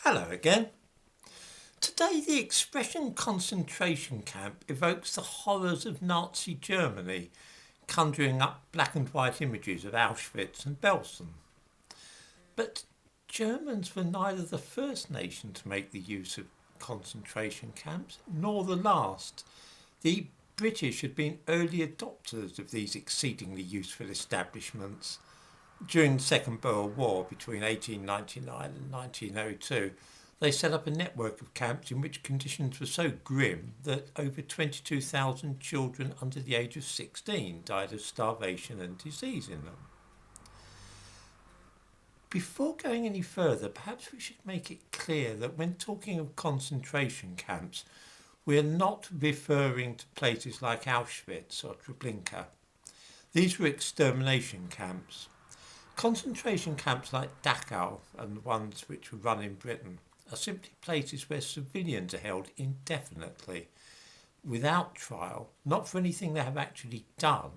Hello again. Today, the expression concentration camp evokes the horrors of Nazi Germany, conjuring up black and white images of Auschwitz and Belsen. But Germans were neither the first nation to make the use of concentration camps nor the last. The British had been early adopters of these exceedingly useful establishments. During the Second World War between 1899 and 1902, they set up a network of camps in which conditions were so grim that over 22,000 children under the age of 16 died of starvation and disease in them. Before going any further, perhaps we should make it clear that when talking of concentration camps, we are not referring to places like Auschwitz or Treblinka. These were extermination camps. Concentration camps like Dachau and the ones which were run in Britain are simply places where civilians are held indefinitely, without trial, not for anything they have actually done,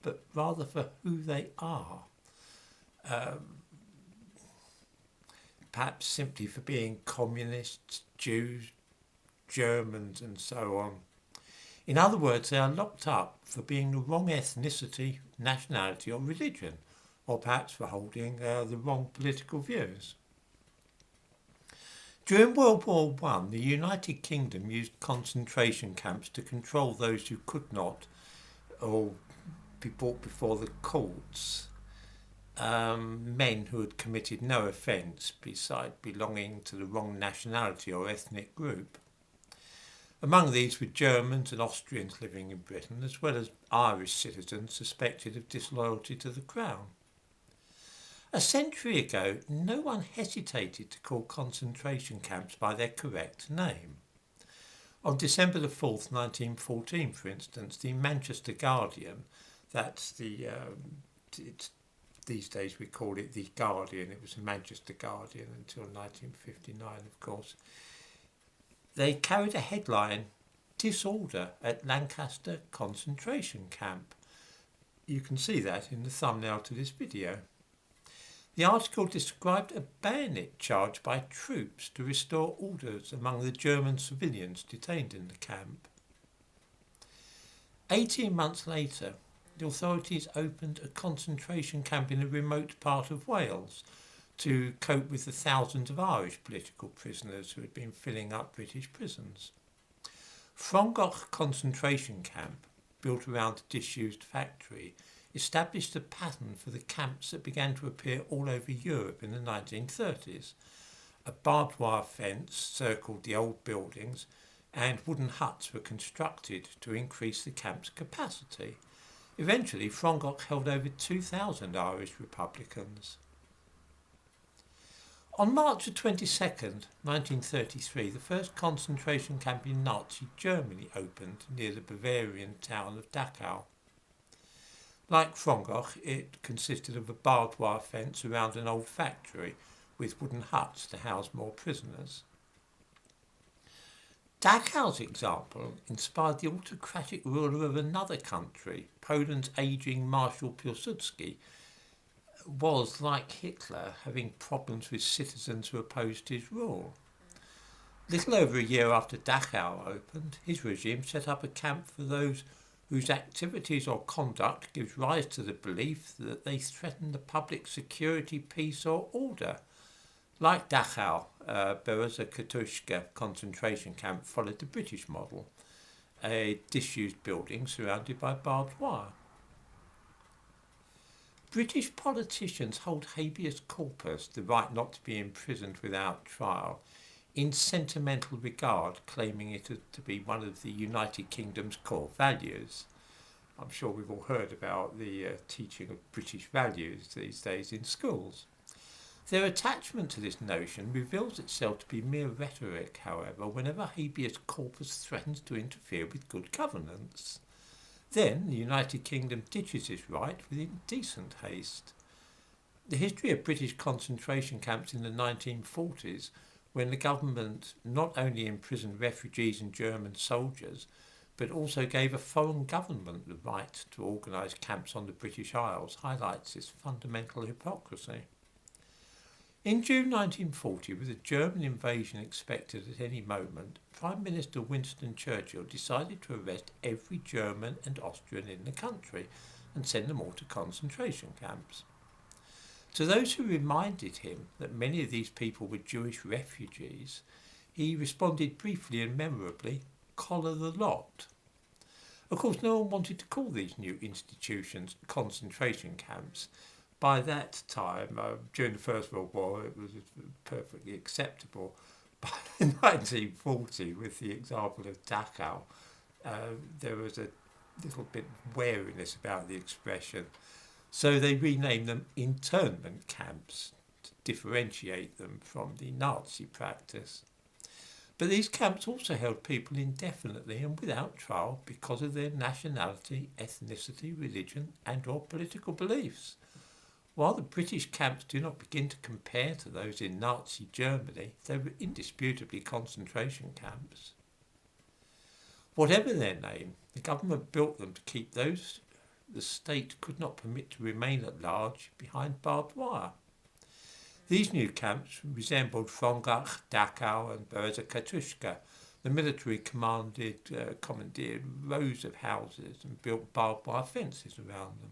but rather for who they are. Perhaps simply for being communists, Jews, Germans and so on. In other words, they are locked up for being the wrong ethnicity, nationality or religion, or perhaps for holding the wrong political views. During World War I, the United Kingdom used concentration camps to control those who could not or be brought before the courts. Men who had committed no offence beside belonging to the wrong nationality or ethnic group. Among these were Germans and Austrians living in Britain, as well as Irish citizens suspected of disloyalty to the Crown. A century ago, no one hesitated to call concentration camps by their correct name. On December the 4th, 1914, for instance, the Manchester Guardian, these days we call it the Guardian, it was the Manchester Guardian until 1959, of course, they carried a headline, "Disorder at Lancaster Concentration Camp." You can see that in the thumbnail to this video. The article described a bayonet charge by troops to restore orders among the German civilians detained in the camp. 18 months later, the authorities opened a concentration camp in a remote part of Wales to cope with the thousands of Irish political prisoners who had been filling up British prisons. Frongoch concentration camp, built around a disused factory, established a pattern for the camps that began to appear all over Europe in the 1930s. A barbed wire fence circled the old buildings and wooden huts were constructed to increase the camp's capacity. Eventually, Frongoch held over 2,000 Irish Republicans. On March 22nd, 1933, the first concentration camp in Nazi Germany opened near the Bavarian town of Dachau. Like Frongoch, it consisted of a barbed wire fence around an old factory with wooden huts to house more prisoners. Dachau's example inspired the autocratic ruler of another country. Poland's ageing Marshal Piłsudski was, like Hitler, having problems with citizens who opposed his rule. Little over a year after Dachau opened, his regime set up a camp for those whose activities or conduct gives rise to the belief that they threaten the public security, peace or order. Like Dachau, Bereza Katushka concentration camp followed the British model, a disused building surrounded by barbed wire. British politicians hold habeas corpus, the right not to be imprisoned without trial, in sentimental regard, claiming it to be one of the United Kingdom's core values. I'm sure we've all heard about the teaching of British values these days in schools. Their attachment to this notion reveals itself to be mere rhetoric, however, whenever habeas corpus threatens to interfere with good governance. Then the United Kingdom ditches this right with indecent haste. The history of British concentration camps in the 1940s, when the government not only imprisoned refugees and German soldiers, but also gave a foreign government the right to organise camps on the British Isles, highlights this fundamental hypocrisy. In June 1940, with a German invasion expected at any moment, Prime Minister Winston Churchill decided to arrest every German and Austrian in the country and send them all to concentration camps. To those who reminded him that many of these people were Jewish refugees, he responded briefly and memorably, "Collar the lot." Of course, no one wanted to call these new institutions concentration camps. By that time, during the First World War, it was perfectly acceptable. By 1940, with the example of Dachau, there was a little bit of wariness about the expression. So they renamed them internment camps to differentiate them from the Nazi practice. But these camps also held people indefinitely and without trial because of their nationality, ethnicity, religion and or political beliefs. While the British camps do not begin to compare to those in Nazi Germany, they were indisputably concentration camps. Whatever their name, the government built them to keep those the state could not permit to remain at large behind barbed wire. These new camps resembled Frongach, Dachau and Bereza Katushka. The military commandeered rows of houses and built barbed wire fences around them.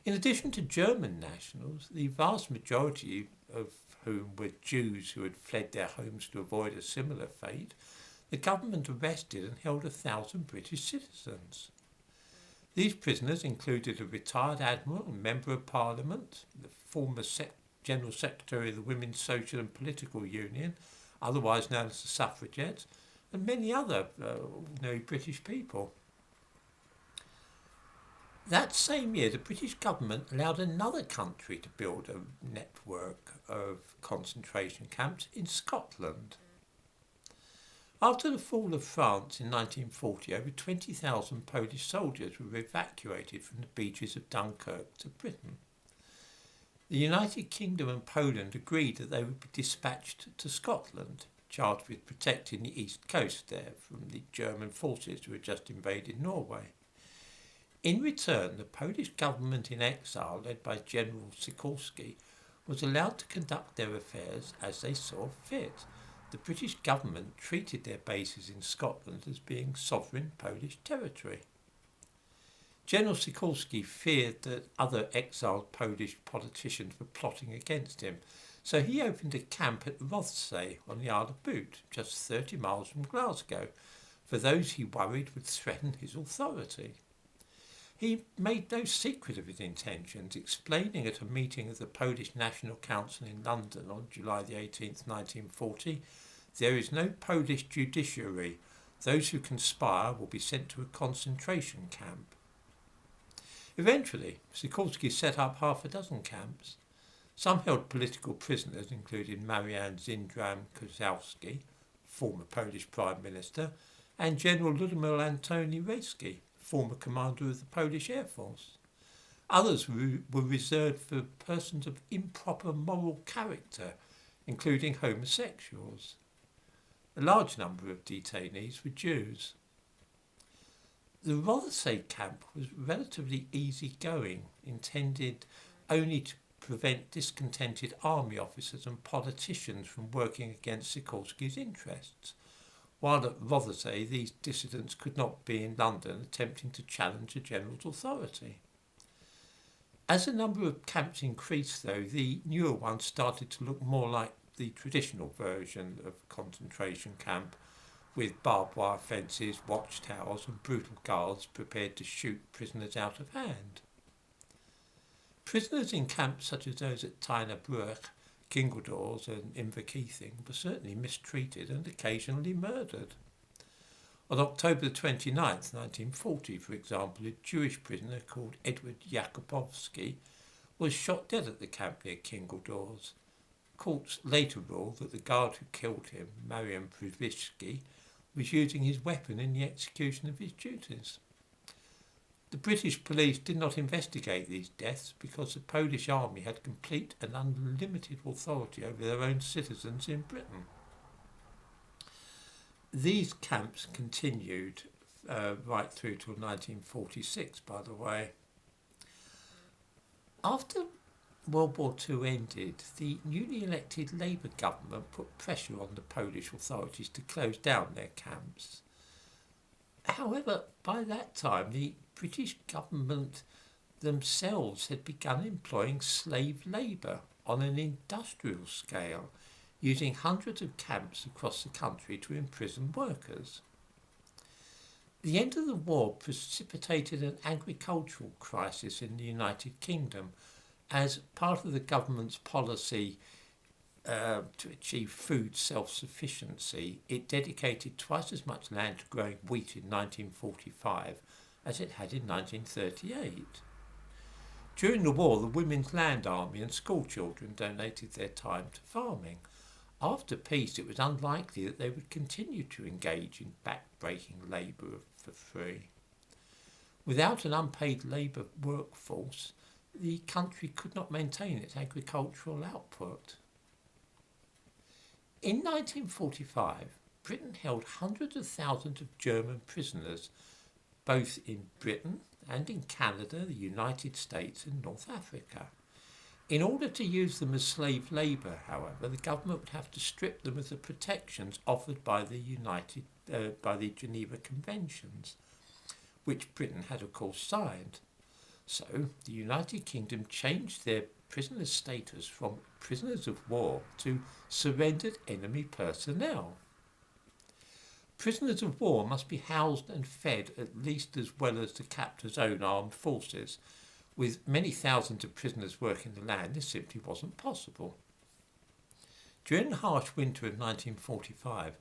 In addition to German nationals, the vast majority of whom were Jews who had fled their homes to avoid a similar fate, the government arrested and held 1,000 British citizens. These prisoners included a retired admiral and member of parliament, the former General Secretary of the Women's Social and Political Union, otherwise known as the suffragettes, and many other ordinary British people. That same year, the British government allowed another country to build a network of concentration camps in Scotland. After the fall of France in 1940, over 20,000 Polish soldiers were evacuated from the beaches of Dunkirk to Britain. The United Kingdom and Poland agreed that they would be dispatched to Scotland, charged with protecting the east coast there from the German forces who had just invaded Norway. In return, the Polish government in exile, led by General Sikorski, was allowed to conduct their affairs as they saw fit. The British government treated their bases in Scotland as being sovereign Polish territory. General Sikorski feared that other exiled Polish politicians were plotting against him, so he opened a camp at Rothesay on the Isle of Bute, just 30 miles from Glasgow, for those he worried would threaten his authority. He made no secret of his intentions, explaining at a meeting of the Polish National Council in London on July the 18th, 1940, "There is no Polish judiciary. Those who conspire will be sent to a concentration camp." Eventually, Sikorski set up half a dozen camps. Some held political prisoners, including Marian Zindram-Kozłowski, former Polish Prime Minister, and General Ludmil Antoni Rayski, former commander of the Polish Air Force. Others were reserved for persons of improper moral character, including homosexuals. A large number of detainees were Jews. The Rothesay camp was relatively easy-going, intended only to prevent discontented army officers and politicians from working against Sikorski's interests. While at Rothesay, these dissidents could not be in London attempting to challenge the general's authority. As the number of camps increased, though, the newer ones started to look more like the traditional version of concentration camp, with barbed wire fences, watchtowers and brutal guards prepared to shoot prisoners out of hand. Prisoners in camps such as those at Tyne Bruch, Kingledores and Inverkeithing were certainly mistreated and occasionally murdered. On October 29th, 1940, for example, a Jewish prisoner called Edward Jakubowski was shot dead at the camp near Kingledores. Courts later ruled that the guard who killed him, Marian Przybylski, was using his weapon in the execution of his duties. The British police did not investigate these deaths because the Polish army had complete and unlimited authority over their own citizens in Britain. These camps continued right through till 1946, by the way. After World War II ended, the newly elected Labour government put pressure on the Polish authorities to close down their camps. However, by that time, the British government themselves had begun employing slave labour on an industrial scale, using hundreds of camps across the country to imprison workers. The end of the war precipitated an agricultural crisis in the United Kingdom as part of the government's policy to achieve food self-sufficiency. It dedicated twice as much land to growing wheat in 1945 as it had in 1938. During the war, the Women's Land Army and school children donated their time to farming. After peace, it was unlikely that they would continue to engage in back-breaking labour for free. Without an unpaid labour workforce, the country could not maintain its agricultural output. In 1945, Britain held hundreds of thousands of German prisoners, both in Britain and in Canada, the United States and North Africa. In order to use them as slave labour, however, the government would have to strip them of the protections offered by the Geneva Conventions, which Britain had of course signed. So the United Kingdom changed their prisoner status from prisoners of war to surrendered enemy personnel. Prisoners of war must be housed and fed at least as well as the captor's own armed forces. With many thousands of prisoners working the land, this simply wasn't possible. During the harsh winter of 1945,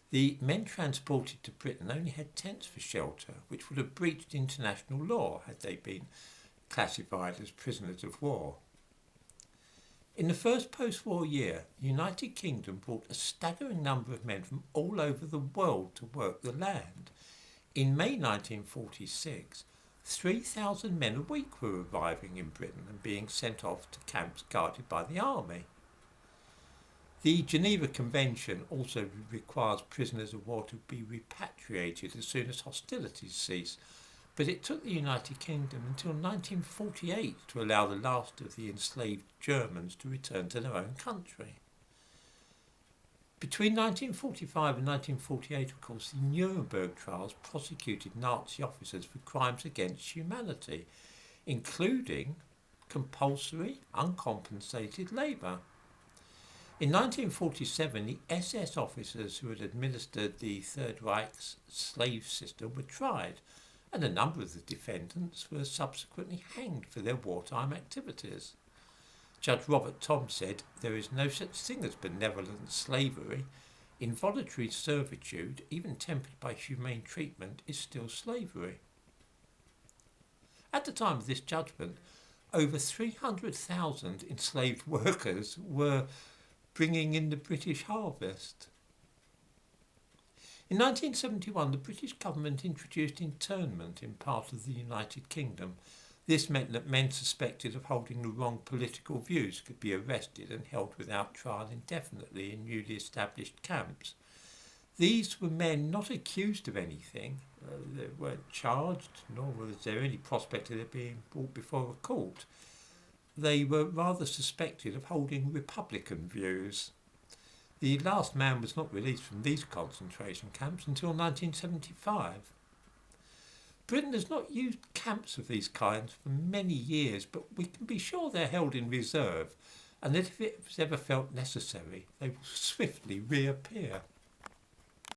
the men transported to Britain only had tents for shelter, which would have breached international law had they been classified as prisoners of war. In the first post-war year, the United Kingdom brought a staggering number of men from all over the world to work the land. In May 1946, 3,000 men a week were arriving in Britain and being sent off to camps guarded by the army. The Geneva Convention also requires prisoners of war to be repatriated as soon as hostilities cease, but it took the United Kingdom until 1948 to allow the last of the enslaved Germans to return to their own country. Between 1945 and 1948, of course, the Nuremberg trials prosecuted Nazi officers for crimes against humanity, including compulsory, uncompensated labour. In 1947, the SS officers who had administered the Third Reich's slave system were tried, and a number of the defendants were subsequently hanged for their wartime activities. Judge Robert Thom said, "There is no such thing as benevolent slavery. Involuntary servitude, even tempered by humane treatment, is still slavery." At the time of this judgment, over 300,000 enslaved workers were bringing in the British harvest. In 1971, the British government introduced internment in part of the United Kingdom. This meant that men suspected of holding the wrong political views could be arrested and held without trial indefinitely in newly established camps. These were men not accused of anything, they weren't charged, nor was there any prospect of their being brought before a court. They were rather suspected of holding Republican views. The last man was not released from these concentration camps until 1975. Britain has not used camps of these kinds for many years, but we can be sure they're held in reserve, and that if it was ever felt necessary, they will swiftly reappear.